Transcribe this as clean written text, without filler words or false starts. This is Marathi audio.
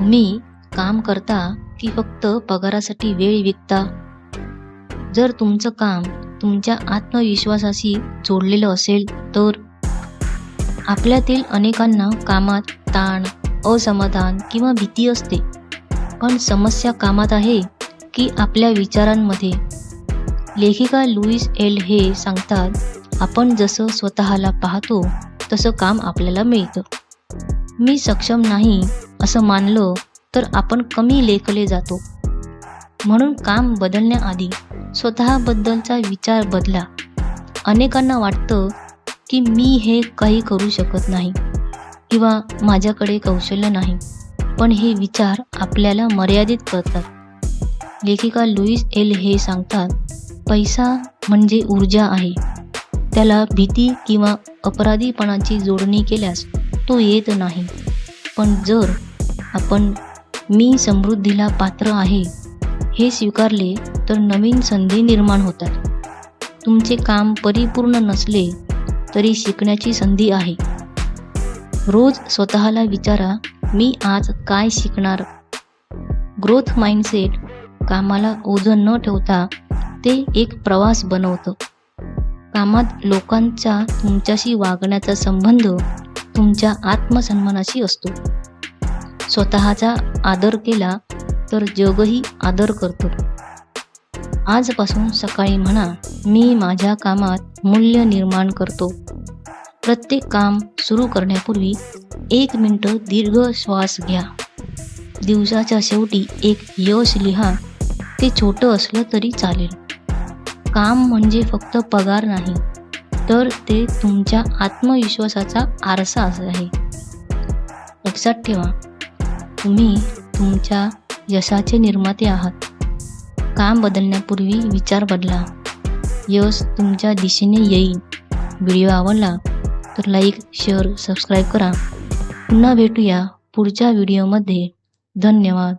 तुम्ही काम करता की फक्त पगारासाठी वेळ विकता? जर तुमचं काम तुमच्या आत्मविश्वासाशी जोडलेलं असेल तर? आपल्यातील अनेकांना कामात ताण, असमाधान किंवा भीती असते, पण समस्या कामात आहे की आपल्या विचारांमध्ये? लेखिका लुईस एल हे सांगतात, आपण जसं स्वतःला पाहतो तसं काम आपल्याला मिळतं. मी सक्षम नाही असं मानलं तर आपण कमी लेखले जातो. म्हणून काम बदलण्याआधी स्वतःबद्दलचा विचार बदला. अनेकांना वाटतं की मी हे काही करू शकत नाही किंवा माझ्याकडे कौशल्य नाही, पण हे विचार आपल्याला मर्यादित करतात. लेखिका लुईस एल हे सांगतात, पैसा म्हणजे ऊर्जा आहे. त्याला भीती किंवा अपराधीपणाची जोडणी केल्यास तो येत नाही. पण जर आपण मी समृद्धीला पात्र आहे हे स्वीकारले तर नवीन संधी निर्माण होतात. तुमचे काम परिपूर्ण नसले तरी शिकण्याची संधी आहे. रोज स्वतःला विचारा, मी आज काय शिकणार? ग्रोथ माइंडसेट कामाला ओझं न ठेवता ते एक प्रवास बनवतं. कामात लोकांचा तुमच्याशी वागण्याचा संबंध तुमच्या आत्मसन्मानाशी असतो. स्वतःचा आदर केला तर जगही आदर करतो. आजपासून सकाळी म्हणा, मी माझ्या कामात मूल्य निर्माण करतो. प्रत्येक काम सुरू करण्यापूर्वी 1 मिनिट दीर्घ श्वास घ्या. दिवसाच्या शेवटी एक यश लिहा. ते छोटं असलं तरी चालेल. काम म्हणजे फक्त पगार नाही, तर ते तुमच्या आत्मविश्वासाचा आरसा आहे. लक्षात ठेवा, तुम्ही तुमच्या यशाचे निर्माते आहात. काम बदलण्यापूर्वी विचार बदला. यश तुमच्या दिशेने येईल. व्हिडिओ आवडला तर लाईक, शेअर, सबस्क्राईब करा. पुन्हा भेटूया पुढच्या व्हिडिओमध्ये. धन्यवाद.